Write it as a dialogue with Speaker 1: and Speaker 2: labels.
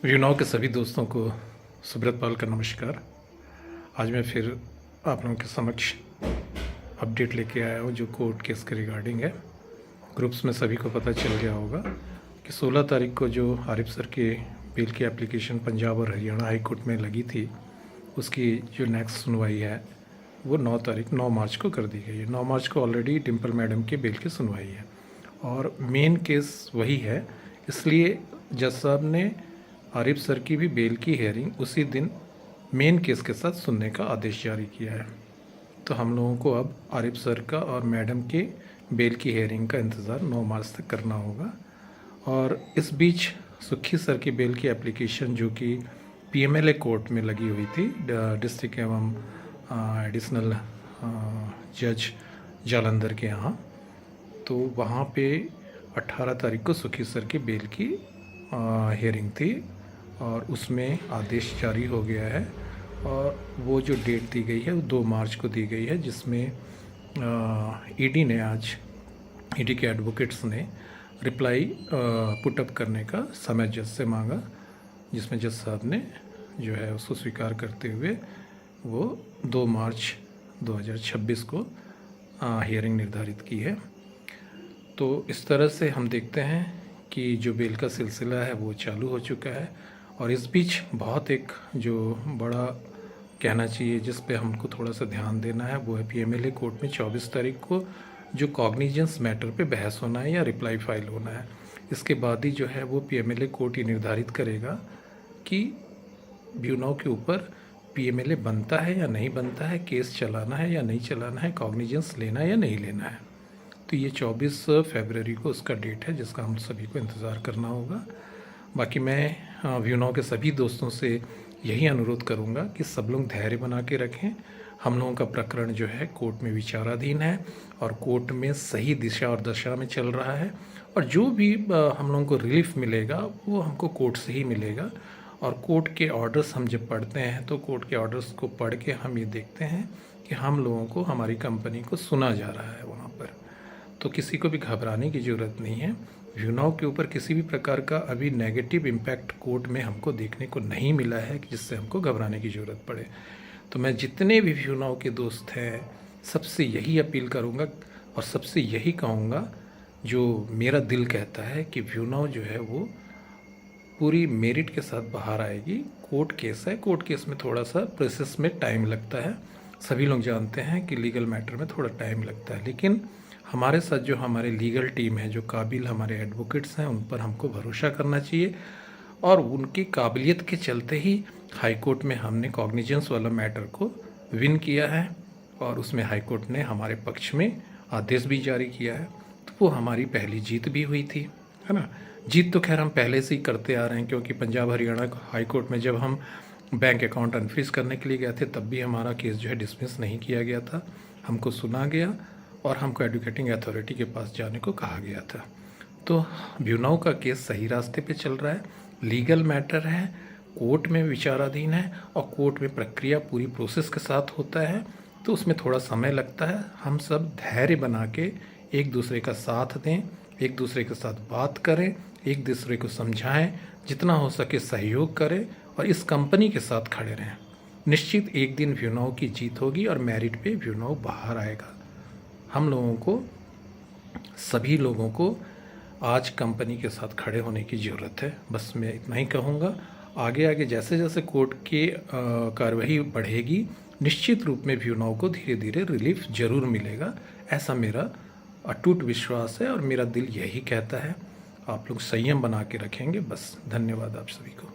Speaker 1: युनाव के सभी दोस्तों को सुब्रत पाल का नमस्कार। आज मैं फिर आप लोगों के समक्ष अपडेट लेके आया हूँ जो कोर्ट केस के रिगार्डिंग है। ग्रुप्स में सभी को पता चल गया होगा कि 16 तारीख को जो आरिफ सर के बेल की एप्लीकेशन पंजाब और हरियाणा हाई कोर्ट में लगी थी, उसकी जो नेक्स्ट सुनवाई है वो 9 मार्च को कर दी गई है। 9 मार्च को ऑलरेडी डिम्पल मैडम के बेल की सुनवाई है और मेन केस वही है, इसलिए जज साहब ने आरिफ सर की भी बेल की हेयरिंग उसी दिन मेन केस के साथ सुनने का आदेश जारी किया है। तो हम लोगों को अब आरिफ सर का और मैडम के बेल की हेयरिंग का इंतज़ार 9 मार्च तक करना होगा। और इस बीच सुखी सर की बेल की एप्लीकेशन जो कि पीएमएलए कोर्ट में लगी हुई थी, डिस्ट्रिक्ट एवं एडिशनल जज जालंधर के यहाँ, तो वहाँ पे 18 तारीख को सुखी सर की बेल की हेयरिंग थी और उसमें आदेश जारी हो गया है। और वो जो डेट दी गई है वो 2 मार्च को दी गई है, जिसमें ईडी ने आज ईडी के एडवोकेट्स ने रिप्लाई पुटअप करने का समय जज से मांगा, जिसमें जज साहब ने जो है उसको स्वीकार करते हुए वो 2 मार्च 2026 को हियरिंग निर्धारित की है। तो इस तरह से हम देखते हैं कि जो बेल का सिलसिला है वो चालू हो चुका है। और इस बीच बहुत एक जो बड़ा कहना चाहिए जिस पे हमको थोड़ा सा ध्यान देना है वो है पीएमएलए कोर्ट में 24 तारीख को जो कॉग्निजेंस मैटर पे बहस होना है या रिप्लाई फाइल होना है। इसके बाद ही जो है वो पीएमएलए कोर्ट ये निर्धारित करेगा कि ब्यूनो के ऊपर पीएमएलए बनता है या नहीं बनता है, केस चलाना है या नहीं चलाना है, कॉग्निजेंस लेना है या नहीं लेना है। तो ये 24 फरवरी को उसका डेट है जिसका हम सभी को इंतज़ार करना होगा। बाकी मैं व्यूनाव के सभी दोस्तों से यही अनुरोध करूंगा कि सब लोग धैर्य बना के रखें। हम लोगों का प्रकरण जो है कोर्ट में विचाराधीन है और कोर्ट में सही दिशा और दशा में चल रहा है और जो भी हम लोगों को रिलीफ मिलेगा वो हमको कोर्ट से ही मिलेगा। और कोर्ट के ऑर्डर्स हम जब पढ़ते हैं तो कोर्ट के ऑर्डर्स को पढ़ के हम ये देखते हैं कि हम लोगों को, हमारी कंपनी को सुना जा रहा है वहाँ पर। तो किसी को भी घबराने की ज़रूरत नहीं है। व्यूनाव के ऊपर किसी भी प्रकार का अभी नेगेटिव इम्पैक्ट कोर्ट में हमको देखने को नहीं मिला है जिससे हमको घबराने की ज़रूरत पड़े। तो मैं जितने भी व्यूनाव के दोस्त हैं सबसे यही अपील करूँगा और सबसे यही कहूँगा, जो मेरा दिल कहता है कि व्यूनाव जो है वो पूरी मेरिट के साथ बाहर आएगी। कोर्ट केस है, कोर्ट केस में थोड़ा सा प्रोसेस में टाइम लगता है, सभी लोग जानते हैं कि लीगल मैटर में थोड़ा टाइम लगता है, लेकिन हमारे साथ जो हमारे लीगल टीम है, जो काबिल हमारे एडवोकेट्स हैं, उन पर हमको भरोसा करना चाहिए। और उनकी काबिलियत के चलते ही हाई कोर्ट में हमने कॉग्निजेंस वाला मैटर को विन किया है और उसमें हाई कोर्ट ने हमारे पक्ष में आदेश भी जारी किया है। तो वो हमारी पहली जीत भी हुई थी, है ना। जीत तो खैर हम पहले से ही करते आ रहे हैं, क्योंकि पंजाब हरियाणा हाई कोर्ट में जब हम बैंक अकाउंट अनफ्रीज करने के लिए गए थे तब भी हमारा केस जो है डिसमिस नहीं किया गया था, हमको सुना गया और हमको एडवोकेटिंग अथॉरिटी के पास जाने को कहा गया था। तो व्यूनाव का केस सही रास्ते पे चल रहा है, लीगल मैटर है, कोर्ट में विचाराधीन है और कोर्ट में प्रक्रिया पूरी प्रोसेस के साथ होता है, तो उसमें थोड़ा समय लगता है। हम सब धैर्य बना के एक दूसरे का साथ दें, एक दूसरे के साथ बात करें, एक दूसरे को समझाएं, जितना हो सके सहयोग करें और इस कंपनी के साथ खड़े रहें। निश्चित एक दिन व्यूनाव की जीत होगी और मेरिट पे व्यूनाव बाहर आएगा। हम लोगों को, सभी लोगों को आज कंपनी के साथ खड़े होने की ज़रूरत है। बस मैं इतना ही कहूँगा। आगे आगे जैसे जैसे कोर्ट की कार्रवाई बढ़ेगी, निश्चित रूप में व्यूनाव को धीरे धीरे रिलीफ जरूर मिलेगा, ऐसा मेरा अटूट विश्वास है और मेरा दिल यही कहता है। आप लोग संयम बना के रखेंगे। बस धन्यवाद आप सभी को।